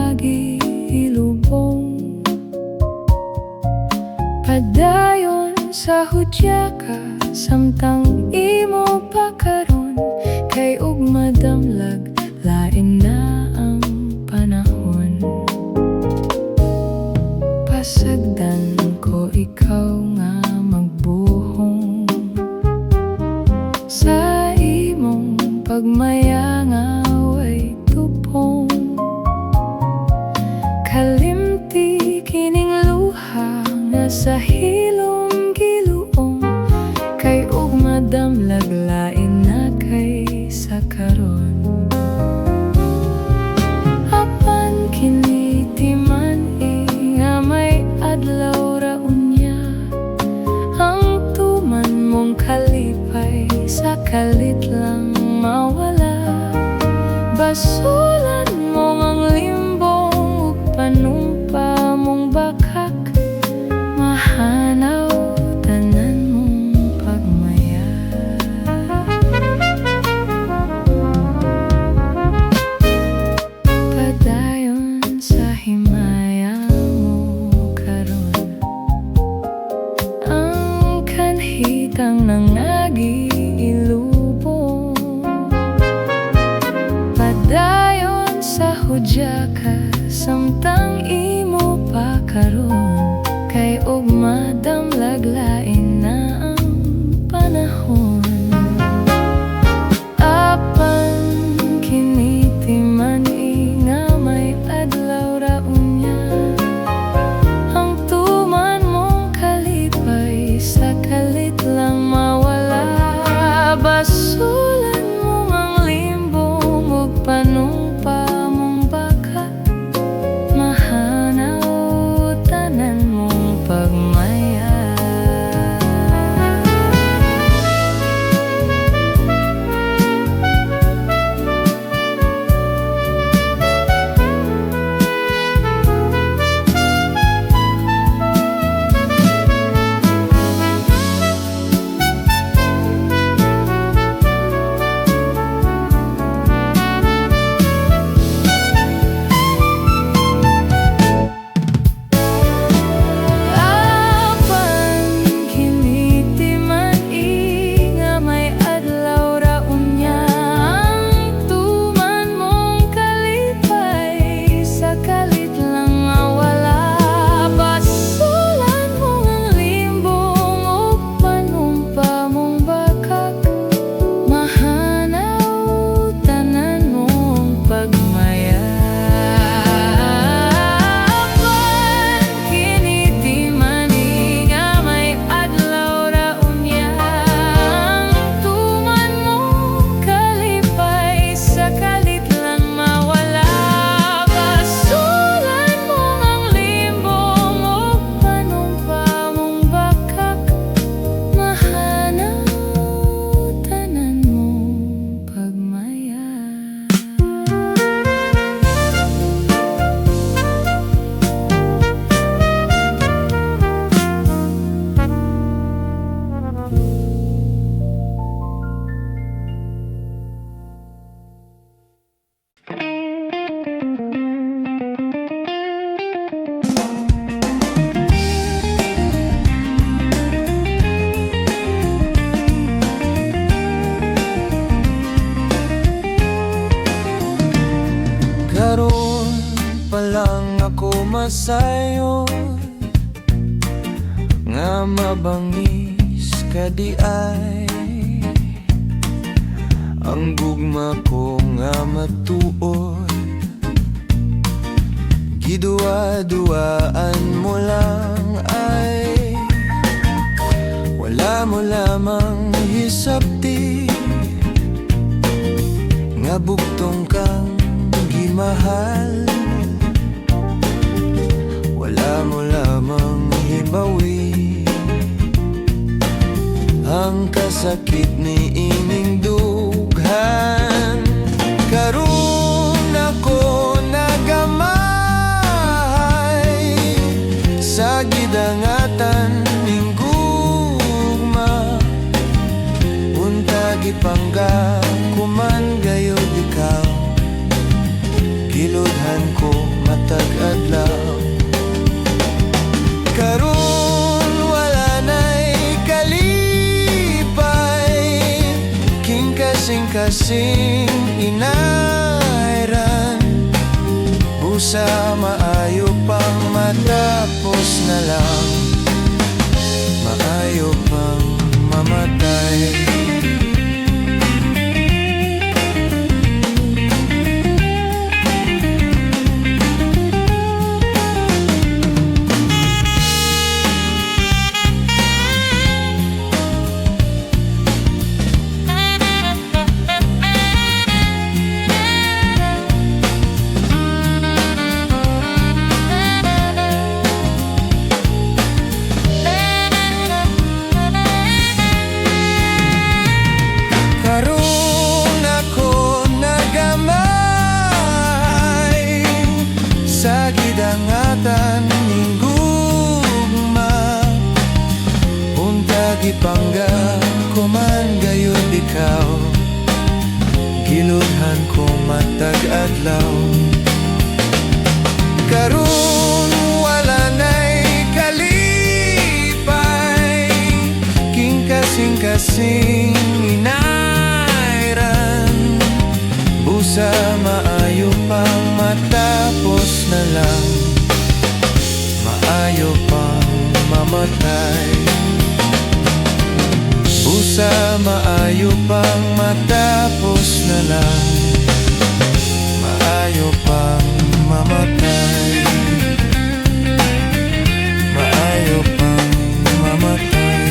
agi ilubong. Padayon sa hudya ka, samtang imo pa karon, kay ug madamlag lain na ang panahon. Pasagdan ko ikaw nga magbuhong sa imong pagmaya nga way tupong. Kalimti kining luha nga sa hilom giluong, kay ug madamlag lain na kay sa karon. Apan kini timan nga may adlaw ra unya, ang tuman mong kalipay sa kalit lang mawala. Basulan mo ang limbong ug panumpa mong bakak, mahanaw tanan mong pagmaya. Padayon sa himaya mo karon, ang kanhitang nangagi ilubong. Padayon sa hudya ka, samtang imo pa karon, kay ug madamlag lain na ang panahon. Apan kini timan nga may adlaw ra unya, ang tuman mong kalipay sa kalit lang mawala. Basulan mo ang limbong ug panumpa mong baka, mahanaw tanan mong pagmaya. Karon pa lang ako masayo, nga mabangis ka di ay. Ang gugma ko nga matuod, gidua-duaan mo lang ay. Wala mo lamang hisapti, nga bugtong kang gimahal. Wala mo lamang hibawi ang kasakit ni ining dughan. Karon ako nagamay sa gidangatan ning gugma, unta gipangga kuman gayud ikaw. Kilodhan ko matag adlaw. Karon wala na'y kalipay, king kasing-kasing inairan. Busa maayo pang matapos na lang, maayo pang mamatay. Sa gidangatan ning gugma, unta gipangga ko man gayud ikaw, giludhan ko matag adlaw. Karon wala na'y kalipay, king kasing-kasing inairan. Busa maayo pang matapos na lang, maayo pang mamatay. Busa maayo pang matapos na lang, maayo pang mamatay. Maayo pang mamatay.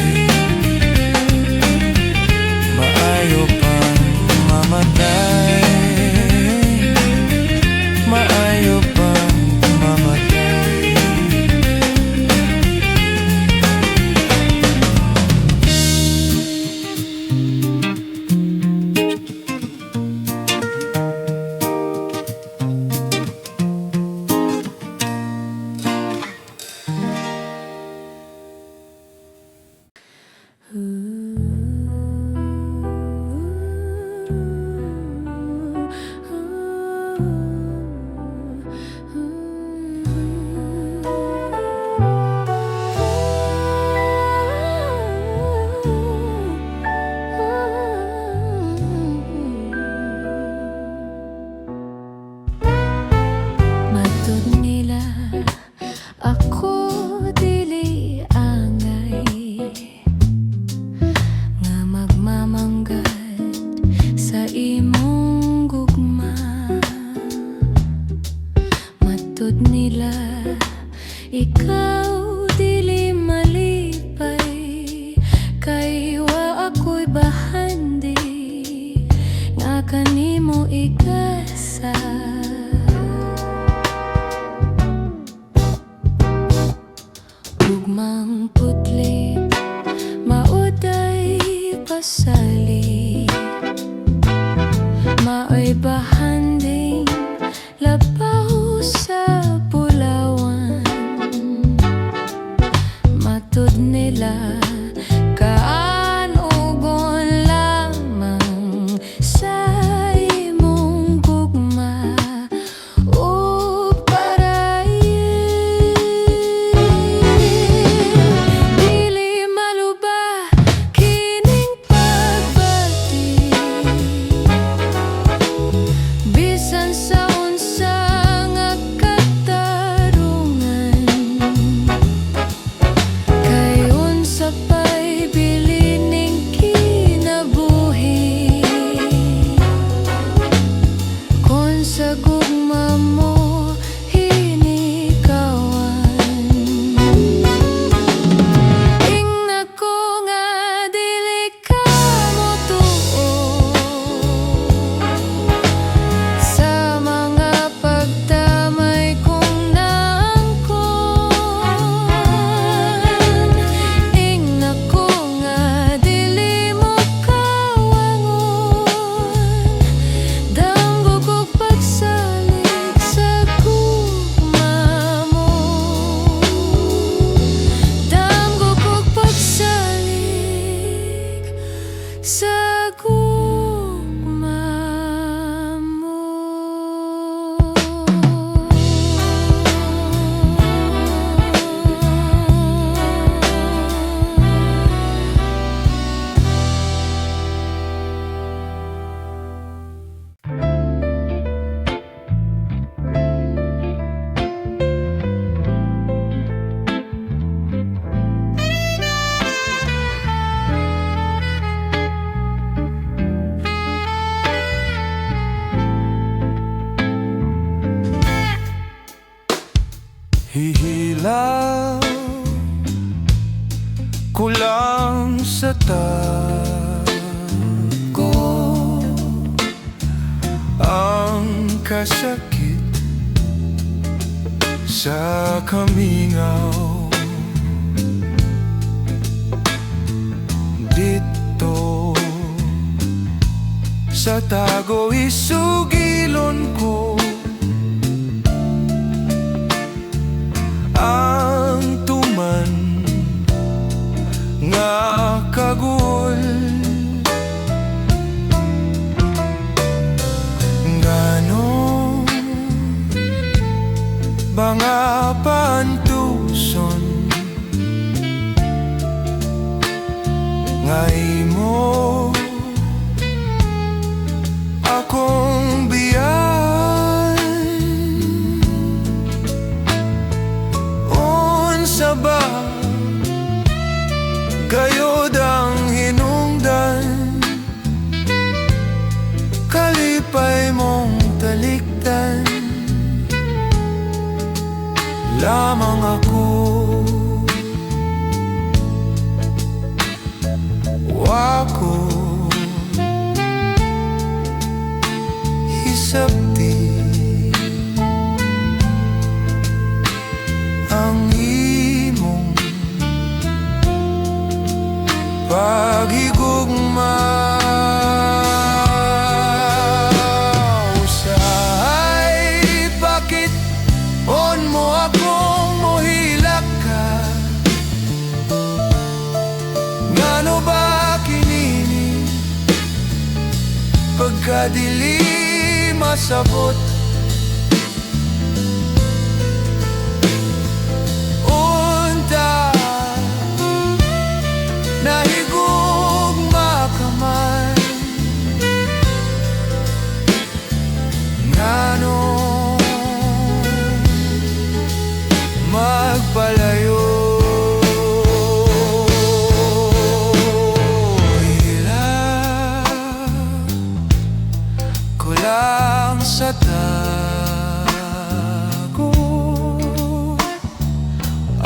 Maayo pang mamatay. Maayo pang mamatay. Ikaw dili malipay, kay wa ako'y bahandi, nga kanimo igasa. Ugmang putli, mauday pasali, maoy bahanding labaw sa Pulawan. Matud nila kaanugon lamang sa imong gugma o parayin. Di Hihilaw ko lang sa tago ang kasakit sa kamingaw. Dito sa tago isugilon ko ang tuman nga kagul. Ngano ba nga pantuson nga imo akong biyan? Unsa ba gayod ang hinungdan? Kalipay mong talikdan lamang ako. Wako hisapti ang imong paghigugma. Usahay bakit on mo akong mohilak ka? Ngano ba kinini pagkadili masabot? Unta nahigugma ka man? Ngano magpalayo? Kulang sa tago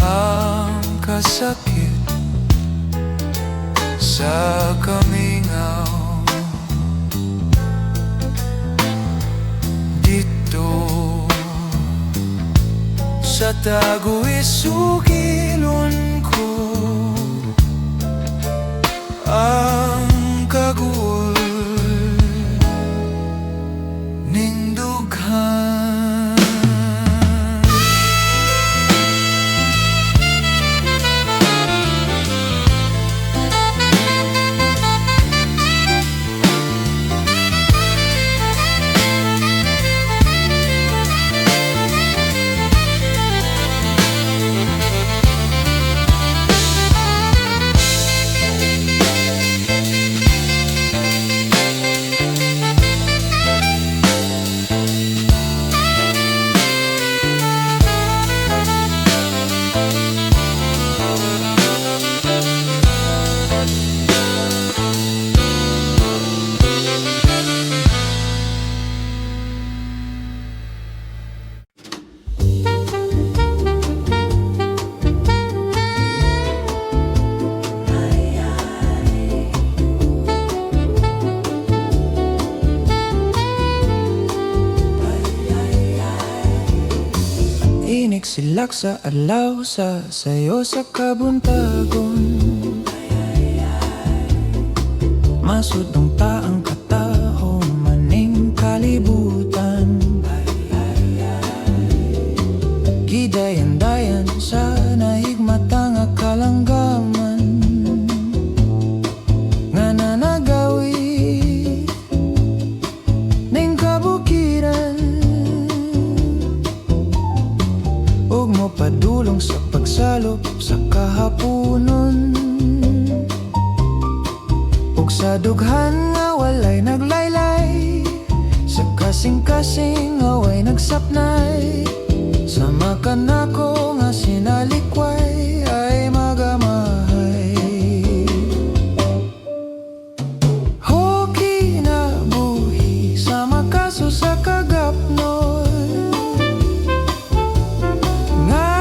ang kasakit sa kamingaw. Dito sa tago isugilon ko ang kagul ning dughan. Inig silak sa adlaw sa sayo sa kabuntagon. Masud ng taang kataho maning kalibutan. Gidayan-dayan sa nahigmata nga kalanggaman nga nanagawi ning kabukiran. Ug mo padulong sa pagsalop sa kahaponon. Ug sa dughan nga walay naglaylay, sa kasing-kasing nga way nagsapnay. Sama ka nako nga sinalikway ay magamahay. Hoki na buhi sa makaso sa kagapnon nga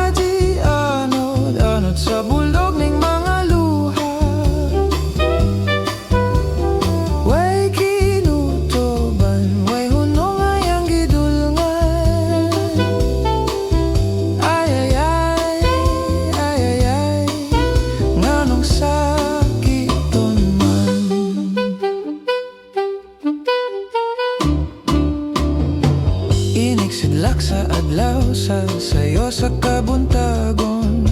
sayo sa kabuntagon.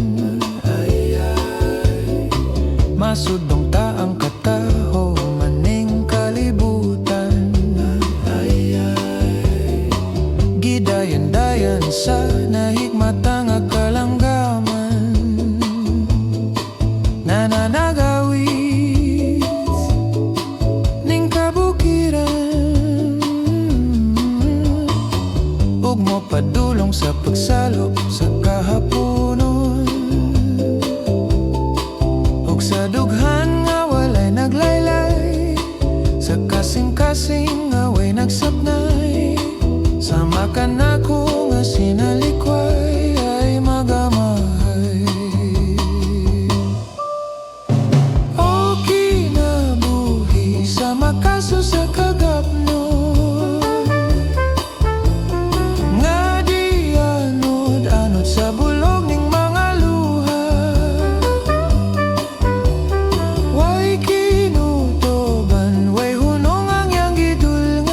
Masudong ta ang kataho maning kalibutan. Gidayan-dayan sa nahigmata nga kalanggaman. Nananagawis ning kabukiran. Ug mo padulong sa pagsalop sa kahaponon. Ug sa dughan nga walay naglaylay, sa kasing-kasing nga way nagsapnay. Sama ka nako nga sinalikway ay magamahay. O kinabuhi sa makaso sa kagapnon, nga di anod-anod sa bulog ning mga luha. Way kinutoban, way hunong ang yang gidulngan.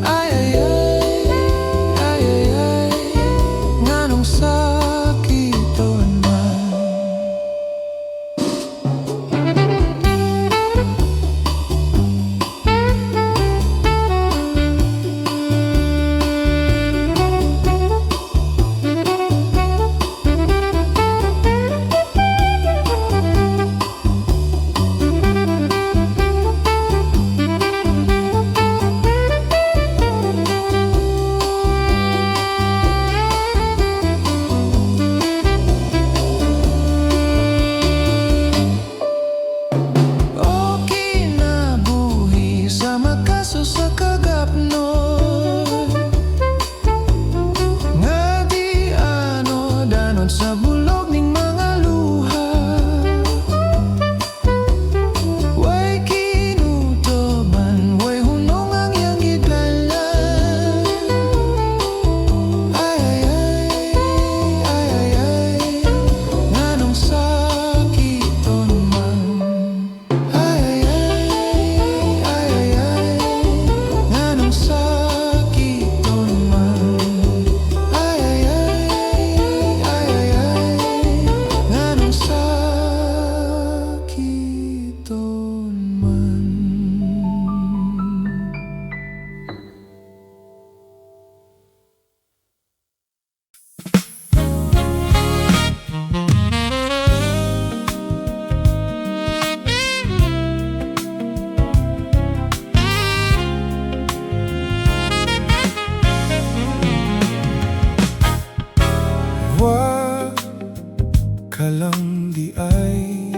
Ay ay ay, ay ay ay, nganong sakiton man. O kinabuhi sa makaso sa kagapnon, nga di anod-anod sa bulog ning mga luha. Way kinutoban, way hunong ang yang gidlalan. Ay ay ay, ay ay ay, nganong sakiton man. Ay ay ay, ay ay ay, nganong sakiton man. Ay ay ay, ay ay ay, nganong sakiton man. Wag ka lang di ay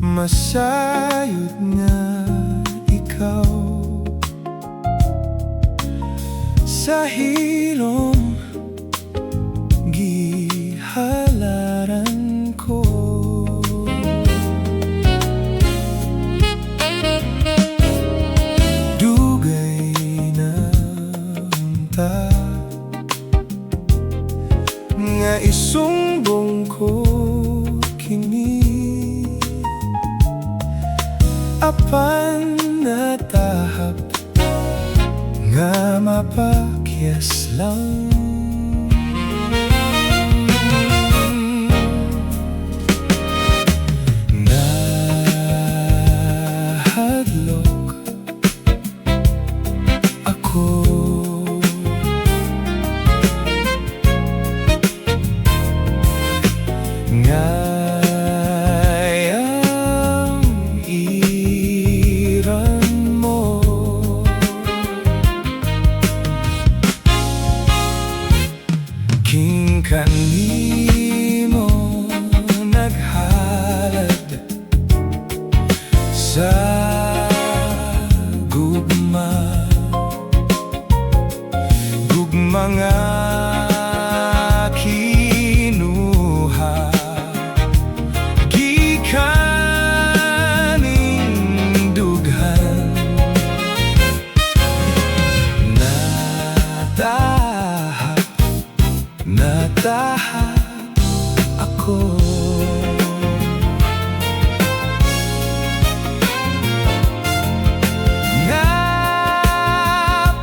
masayod nga ikaw sa hilom gihalaran ko. Dugay na unta nga isumbong ko kini, apan natahap nga mapakyas lang. Nahadlok ako ngayang iran mo. King kanimo naghalad sa gugma, gugma nga kinuha gikaning dughan. Natahap ako.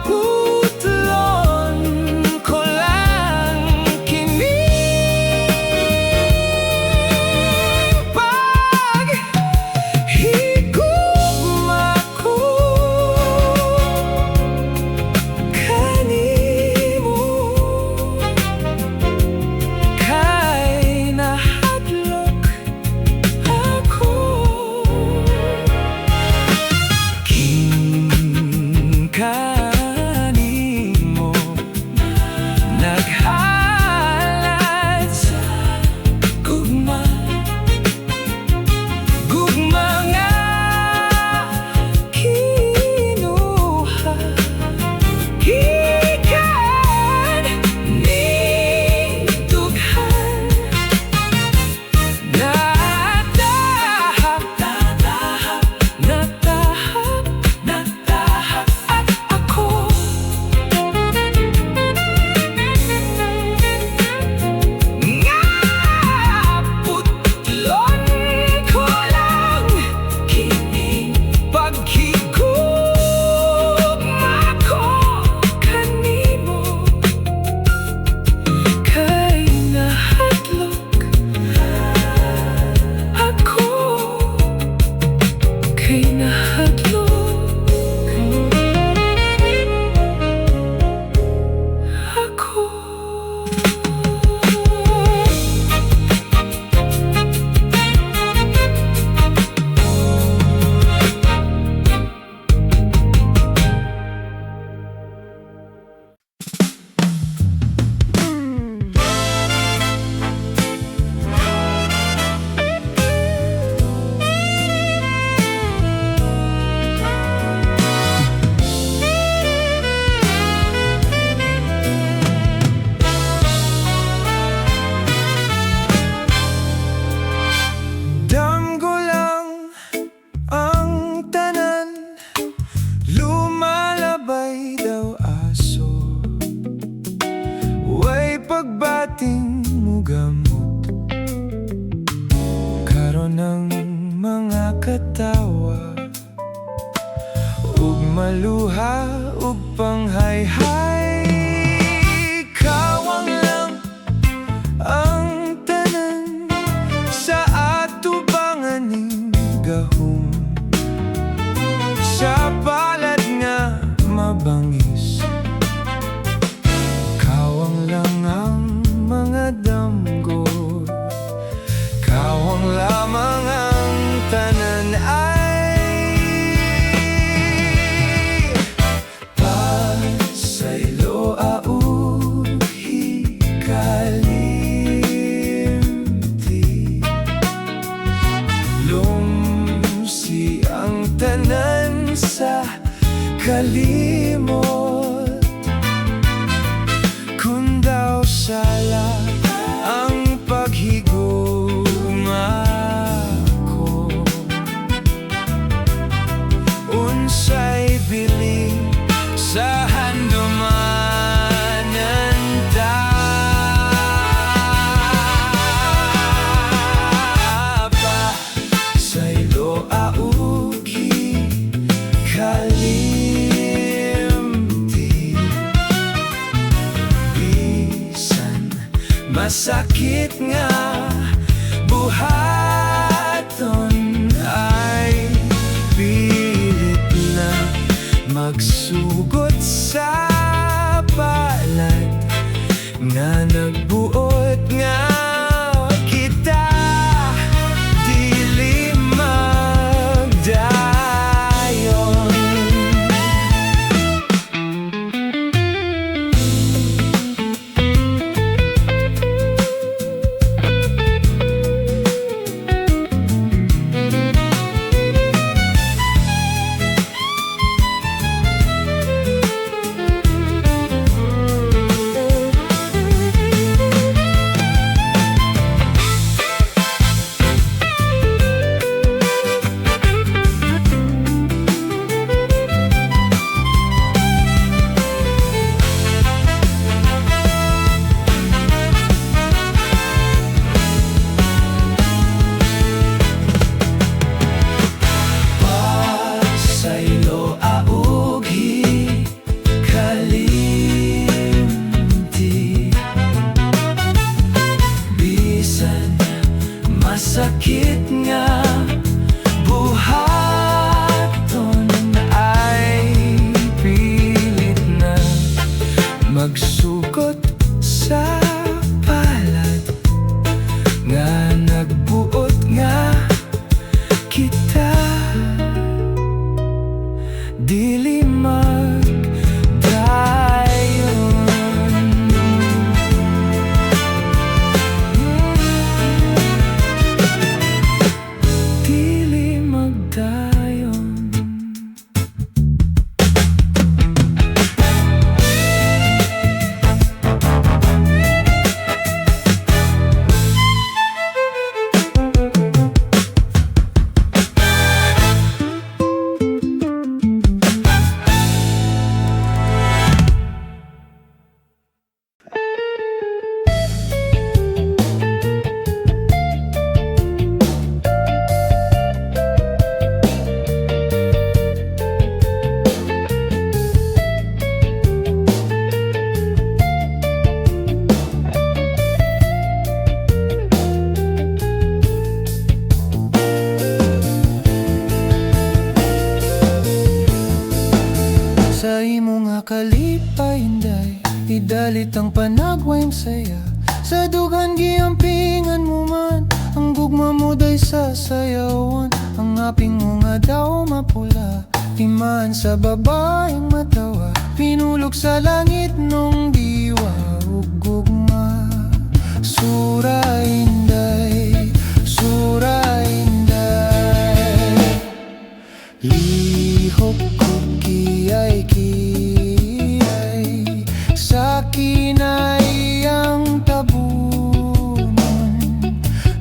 Napuno masakit nga buhaton ay pilit na magsugot sa palad nga nagbuot nga kita dili magdayon. Masakit nga buhaton ay pilit na magsugot sa palad nga nagbuot nga kita dili sa imo nga kalipay hinday, idalit ang panagwayng saya. Sa dugan giampingan mo man, ang gugma mo day sa sayawan. Ang aping mo nga daw mapula, timaan sa babaeng matawa. Pinulog sa langit nung diwa ug gugma. Sura inday, sura inday, lihok ko kiyay sa kinay ang tabunon.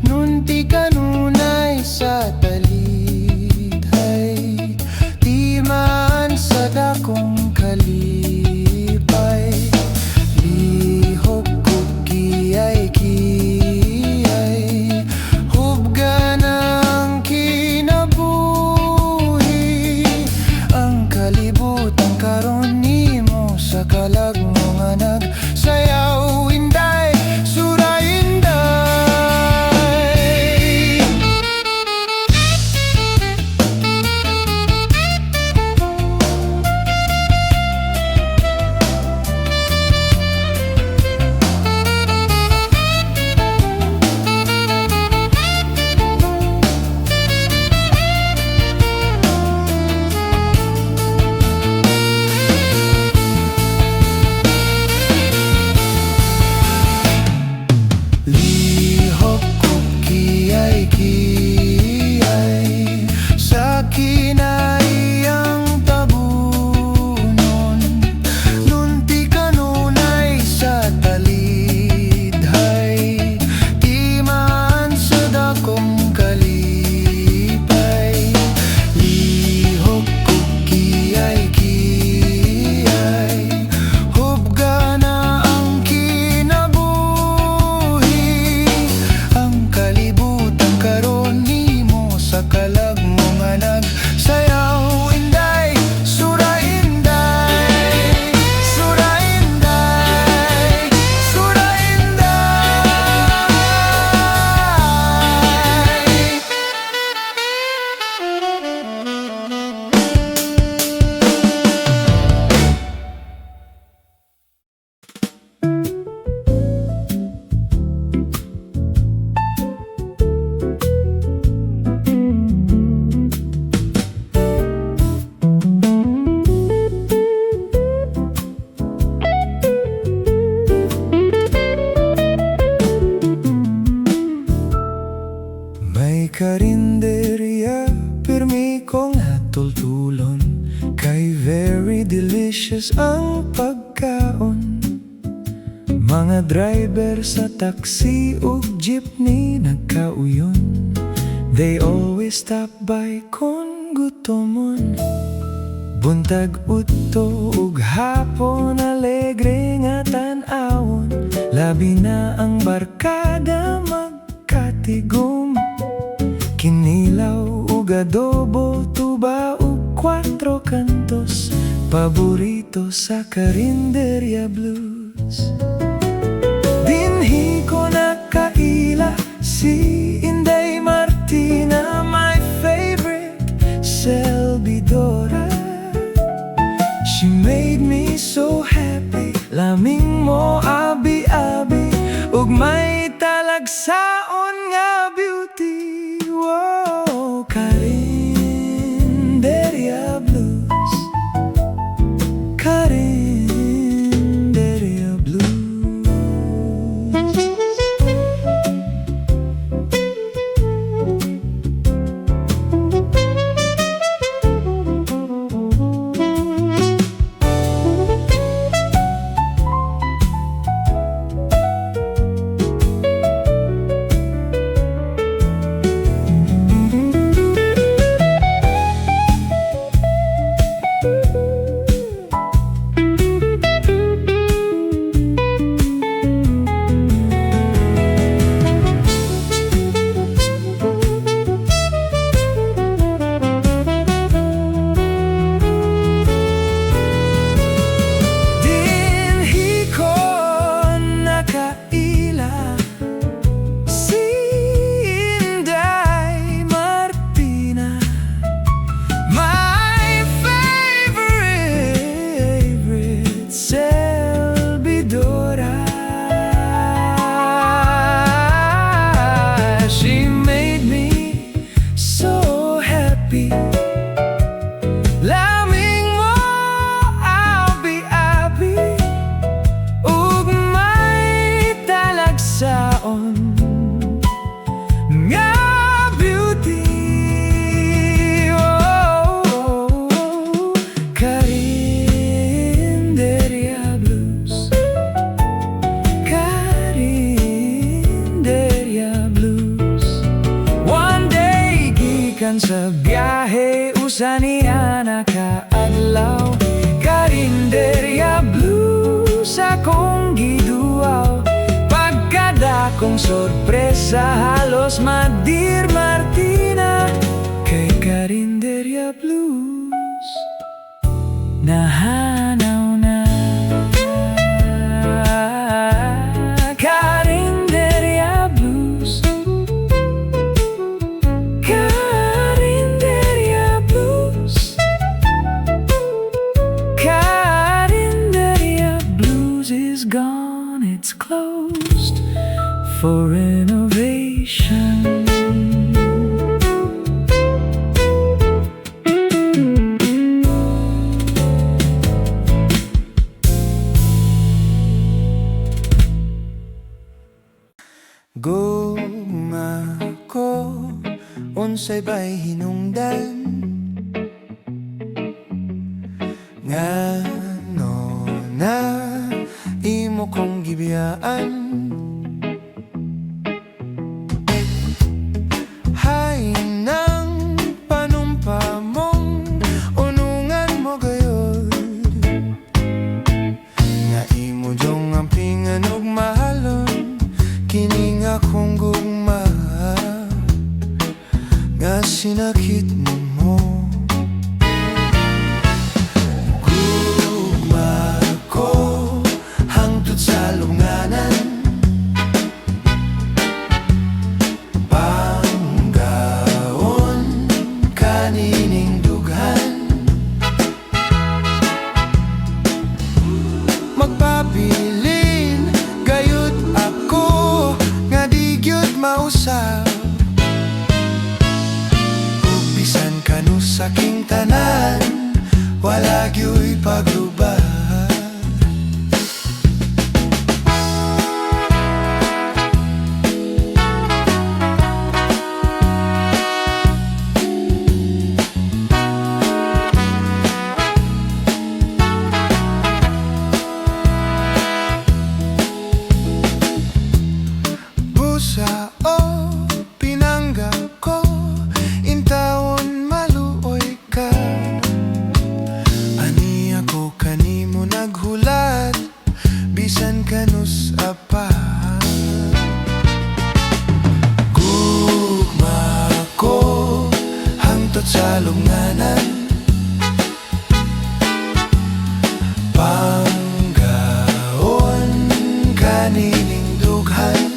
Nunti kanunay sa talidhay, timaan sa dakong kalipay. ubos ang pagkaon. Mga driver sa taxi ug jeepney nagkauyon. They always stop by kung gutomon. Buntag udto ug hapon alegre nga tan-awon. Labi na ang barkada magkatigom. Kinilaw ug adobo, tuba ug 4 kantos. Paborito sa Karinderya Blues. Dinhi ko nakaila si Inday Martina, my favorite selbidora. She made me so happy. Laming mo abi-abi ug may talagsaon nga beauty. Wow, Karinderya Blues. Karinderya Blues. Laming mo abi-abi ug may talagsaon nga beauty. Oh, Karinderya Blues. Karinderya Blues. One day gikan sa biyahe usa niya nakaadlaw. Karinderya Blues akong giduaw. Pagkadakong sorpresa halos madir Martina. Kay Karinderya Blues nahanaw na. Karinderya Blues. Karinderya Blues. Karinderya Blues is gone, it's closed for renovation. Gugma ko unsay bay hinungdan ngano na imo kong gibiyaan. Hay nang panumpa mong unungan mo gayod nga imo jong ampingan ug mahalon. Kini nga kong gugma nga sinakit mo. Gugma ko hangtod sa lunganan. Panggaon kanining dughan. Magpabilin gayud ako nga di gyud mausap. Ug bisan kanu saking tanan wala gyud paglubad. bisan kanus apa. Gugma ko hangtod sa lubnganan, panggaon kanining dughan.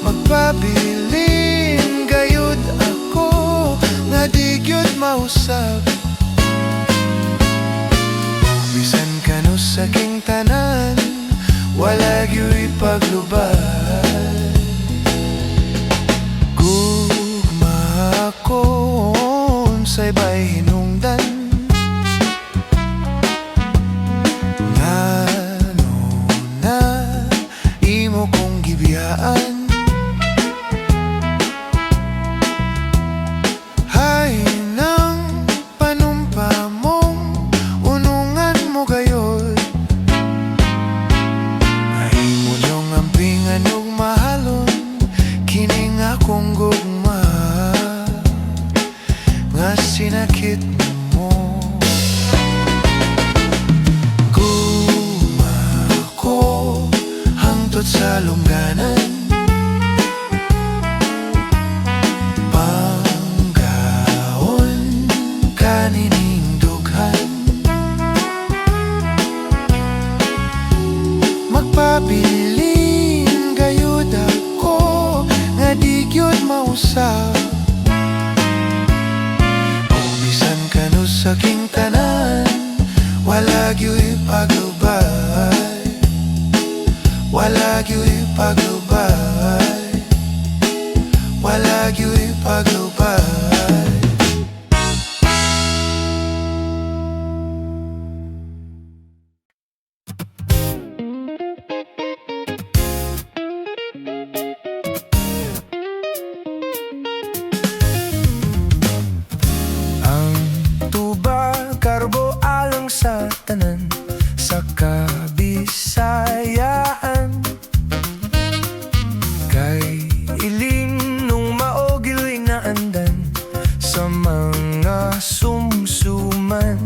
Magpabilin gayud ako nga di gyud mausab. Bisan kanus sa king tanan, wala gyud paglubad. Gugma ako unsay bay hinungdan, ngano na imo kong gibiyaan. Hay nang panumpa mong unungan mo gayod, mahimo niyong ampingan ug mahalon kining akong gugma nga sinakit mo. Gugma ko hangtod sa lungganan, panggaon kanining dughan. Magpabilin gayud ako nga di gyud mausab. Bisan kanus sa king tanan, wala gyud paglubay. Wala gyud paglubay. Wala gyud paglubay. Ang tuba karbo alang sa tanan, sa Kabisayaan. Kay iling nung maogiloy na andan sa mga sumsuman.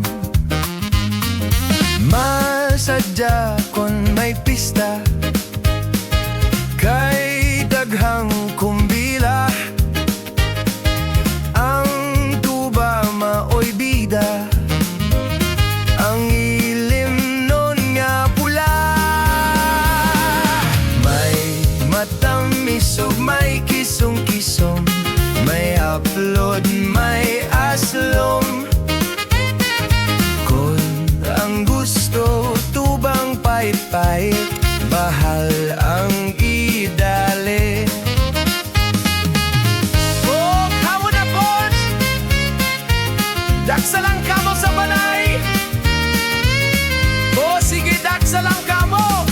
Masadya kon may pista, kay daghang kumbila. Ang tuba maoy bida, ang ilim nun nga pula. May matamis ug may kisong-kisong, may upload, may aslom. Kung ang gusto tubang pait-pait, bahal ang idali. Oh, kamo na pod! Daksa lang kamo sa balay! Oh, sige, daksa lang kamo!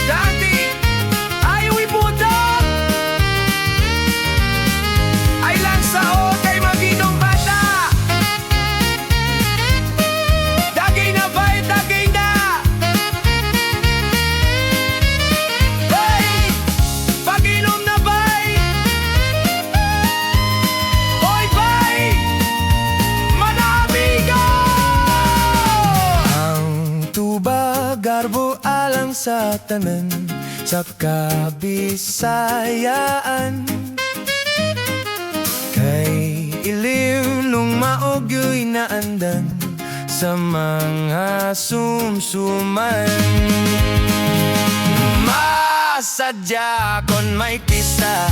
Dati, ayaw ibutan! Ay lang sa o kay maginong bata! Dagay na ba'y dagay na! Hey! Paginom na ba'y! Oy ba'y! Manamigo! Ang tuba garbo alang sa tanan, sa Kabisayaan. Kay ilim nung maogyoy na andan sa mga sumsuman. Masadya kon may pisa,